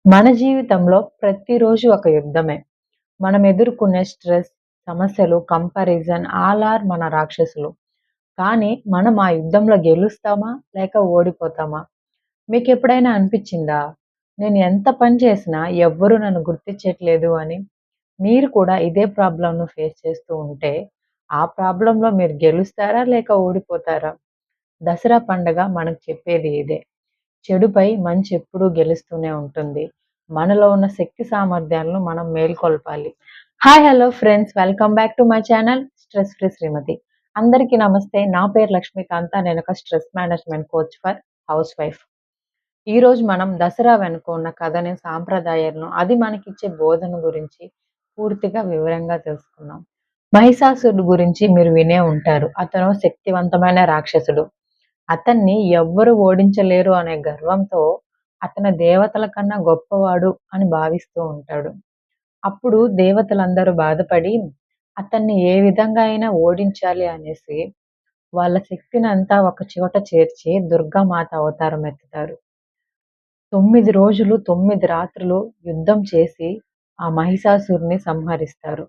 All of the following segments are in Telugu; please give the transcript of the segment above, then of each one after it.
మన జీవితంలో ప్రతిరోజు ఒక యుద్ధమే. మనం ఎదుర్కొనే స్ట్రెస్, సమస్యలు, కంపారిజన్ ఆల్ ఆర్ మన రాక్షసులు. కానీ మనం ఆ యుద్ధంలో గెలుస్తామా? లేక ఓడిపోతామా? మీకెప్పుడైనా అనిపిచ్చిందా? నేను ఎంత పని చేసినా ఎవ్వరూ నన్ను గుర్తించట్లేదు అని? మీరు కూడా ఇదే ప్రాబ్లమ్‌ను ఫేస్ చేస్తూ ఉంటే, ఆ ప్రాబ్లమ్‌లో మీరు గెలుస్తారా? లేక ఓడిపోతారా? దసరా పండగ మనకు చెప్పేది ఇదే. చెడుపై మంచి ఎప్పుడూ గెలుస్తూనే ఉంటుంది. మనలో ఉన్న శక్తి సామర్థ్యాలను మనం మేల్కొల్పాలి. Hi! Hello friends! Welcome back to my channel stress free Srimathi. అందరికీ నమస్తే. నా పేరు లక్ష్మీకాంత. నేనొక stress management coach for housewife. ఈరోజు మనం దసరా వెనుక ఉన్న కథని, సాంప్రదాయాలను, అది మనకిచ్చే బోధన గురించి పూర్తిగా వివరంగా తెలుసుకుందాం. మహిషాసురుడు గురించి మీరు వినే ఉంటారు. అతను శక్తివంతమైన రాక్షసుడు. అతన్ని ఎవ్వరు ఓడించలేరు అనే గర్వంతో అతను దేవతల కన్నా గొప్పవాడు అని భావిస్తూ ఉంటాడు. అప్పుడు దేవతలందరూ బాధపడి అతన్ని ఏ విధంగా అయినా ఓడించాలి అనేసి వాళ్ళ శక్తినంతా ఒక చోట చేర్చి దుర్గామాత అవతారం ఎత్తుతారు. 9 రోజులు 9 రాత్రులు యుద్ధం చేసి ఆ మహిషాసురుడిని సంహరిస్తారు.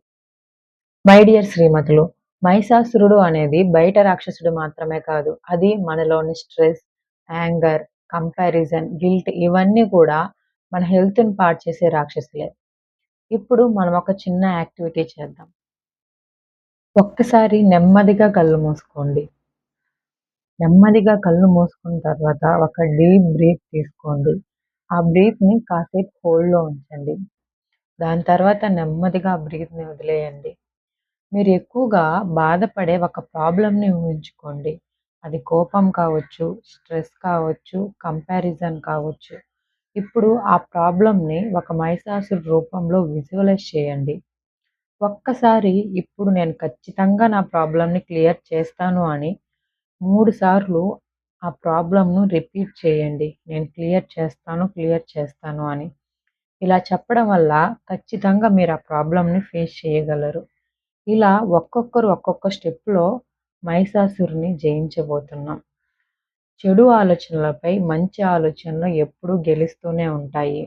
మై డియర్ శ్రీమతులు, మహిషాసురుడు అనేది బయట రాక్షసుడు మాత్రమే కాదు. అది మనలోని స్ట్రెస్, యాంగర్, కంపారిజన్, గిల్ట్ ఇవన్నీ కూడా మన హెల్త్‌ని పాడు చేసే రాక్షసులే. ఇప్పుడు మనం ఒక చిన్న యాక్టివిటీ చేద్దాం. ఒక్కసారి నెమ్మదిగా కళ్ళు మూసుకోండి. నెమ్మదిగా కళ్ళు మూసుకున్న తర్వాత ఒక డీప్ బ్రీత్ తీసుకోండి. ఆ బ్రీత్‌ని కాసేపు హోల్డ్‌లో ఉంచండి. దాని తర్వాత నెమ్మదిగా ఆ బ్రీత్‌ని వదిలేయండి. మీరు ఎక్కువగా బాధపడే ఒక ప్రాబ్లమ్‌ని ఊహించుకోండి. అది కోపం కావచ్చు, స్ట్రెస్ కావచ్చు, కంపారిజన్ కావచ్చు. ఇప్పుడు ఆ ప్రాబ్లమ్‌ని ఒక మహిషాసురుడి రూపంలో విజువలైజ్ చేయండి. ఒక్కసారి ఇప్పుడు నేను ఖచ్చితంగా నా ప్రాబ్లమ్‌ని క్లియర్ చేస్తాను అని 3 సార్లు ఆ ప్రాబ్లమ్‌ను రిపీట్ చేయండి. నేను క్లియర్ చేస్తాను, క్లియర్ చేస్తాను అని. ఇలా చెప్పడం వల్ల ఖచ్చితంగా మీరు ఆ ప్రాబ్లమ్‌ని ఫేస్ చేయగలరు. ఇలా ఒక్కొక్కరు ఒక్కొక్క స్టెప్‌లో మహిషాసురుడిని జయించబోతున్నాం. చెడు ఆలోచనలపై మంచి ఆలోచనలు ఎప్పుడూ గెలుస్తూనే ఉంటాయి.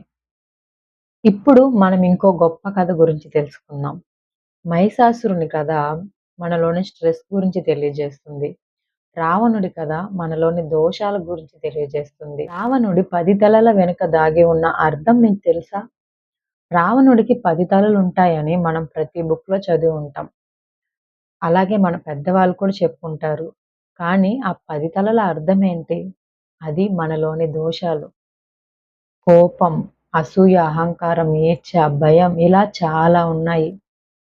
ఇప్పుడు మనం ఇంకో గొప్ప కథ గురించి తెలుసుకుందాం. మహిషాసురుని కథ మనలోని స్ట్రెస్ గురించి తెలియజేస్తుంది. రావణుడి కథ మనలోని దోషాల గురించి తెలియజేస్తుంది. రావణుడి 10 తలల వెనుక దాగి ఉన్న అర్థం మీకు తెలుసా? రావణుడికి 10 తలలుంటాయని మనం ప్రతి బుక్‌లో చదివి ఉంటాం. అలాగే మన పెద్దవాళ్ళు కూడా చెప్పుంటారు. కానీ ఆ 10 తలల అర్థమేంటి? అది మనలోని దోషాలు. కోపం, అసూయ, అహంకారం, ఈర్ష్య, భయం ఇలా చాలా ఉన్నాయి.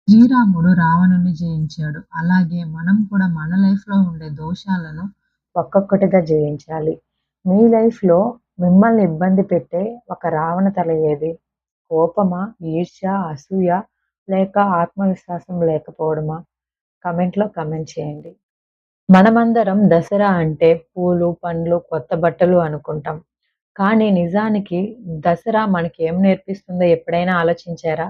శ్రీరాముడు రావణుడిని జయించాడు. అలాగే మనం కూడా మన లైఫ్‌లో ఉండే దోషాలను ఒక్కొక్కటిగా జయించాలి. మీ లైఫ్‌లో మిమ్మల్ని ఇబ్బంది పెట్టే ఒక రావణ తల ఏది? కోపమా? ఈర్ష్య, అసూయ లేక ఆత్మవిశ్వాసం లేకపోవడమా? కామెంట్‌లో కామెంట్ చేయండి. మనమందరం దసరా అంటే పూలు, పండ్లు, కొత్త బట్టలు అనుకుంటాం. కానీ నిజానికి దసరా మనకి ఏం నేర్పిస్తుందో ఎప్పుడైనా ఆలోచించారా?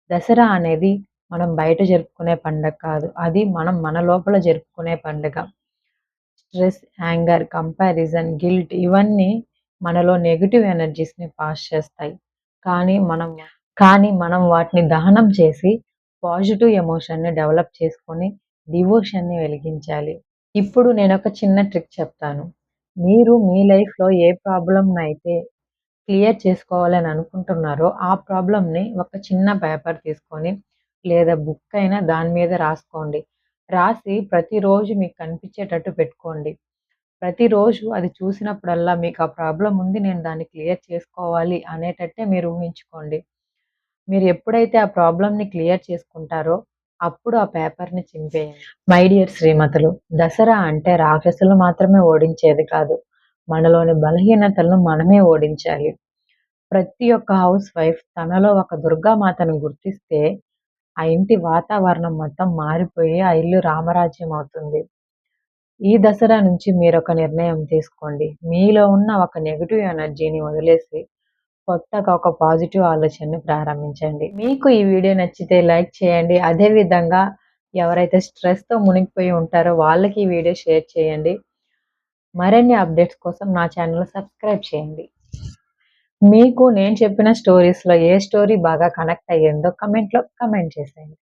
దసరా అనేది మనం బయట జరుపుకునే పండగ కాదు. అది మనం మన లోపల జరుపుకునే పండుగ. స్ట్రెస్, యాంగర్, కంపారిజన్, గిల్ట్ ఇవన్నీ మనలో నెగెటివ్ ఎనర్జీస్‌ని పాస్ చేస్తాయి. కానీ మనం కానీ మనం వాటిని దహనం చేసి పాజిటివ్ ఎమోషన్‌ని డెవలప్ చేసుకొని డివోషన్‌ని వెలిగించాలి. ఇప్పుడు నేనొక చిన్న ట్రిక్ చెప్తాను. మీరు మీ లైఫ్‌లో ఏ ప్రాబ్లమ్‌నైతే క్లియర్ చేసుకోవాలని అనుకుంటున్నారో, ఆ ప్రాబ్లమ్‌ని ఒక చిన్న పేపర్ తీసుకొని లేదా బుక్ అయినా దాని మీద రాసుకోండి. రాసి ప్రతిరోజు మీకు కనిపించేటట్టు పెట్టుకోండి. ప్రతిరోజు అది చూసినప్పుడల్లా మీకు ఆ ప్రాబ్లమ్ ఉంది. నేను దాన్ని క్లియర్ చేసుకోవాలి అనేటట్టే మీరు ఊహించుకోండి. మీరు ఎప్పుడైతే ఆ ప్రాబ్లమ్‌ని క్లియర్ చేసుకుంటారో, అప్పుడు ఆ పేపర్‌ని చింపేయండి. మై డియర్ శ్రీమతులు, దసరా అంటే రాక్షసులు మాత్రమే ఓడించేది కాదు. మనలోని బలహీనతలను మనమే ఓడించాలి. ప్రతి ఒక్క హౌస్ వైఫ్ తనలో ఒక దుర్గామాతను గుర్తిస్తే, ఆ ఇంటి వాతావరణం మొత్తం మారిపోయి, ఆ ఇల్లు రామరాజ్యం అవుతుంది. ఈ దసరా నుంచి మీరొక నిర్ణయం తీసుకోండి. మీలో ఉన్న ఒక నెగెటివ్ ఎనర్జీని వదిలేసి, కొత్తగా ఒక పాజిటివ్ ఆలోచనని ప్రారంభించండి. మీకు ఈ వీడియో నచ్చితే లైక్ చేయండి. అదే విధంగా ఎవరైతే స్ట్రెస్‌తో మునిగిపోయి ఉంటారో వాళ్ళకి ఈ వీడియో షేర్ చేయండి. మరిన్ని అప్డేట్స్ కోసం నా ఛానెల్‌ని సబ్స్క్రైబ్ చేయండి. మీకు నేను చెప్పిన స్టోరీస్‌లో ఏ స్టోరీ బాగా కనెక్ట్ అయ్యిందో కామెంట్‌లో కామెంట్ చేసేయండి.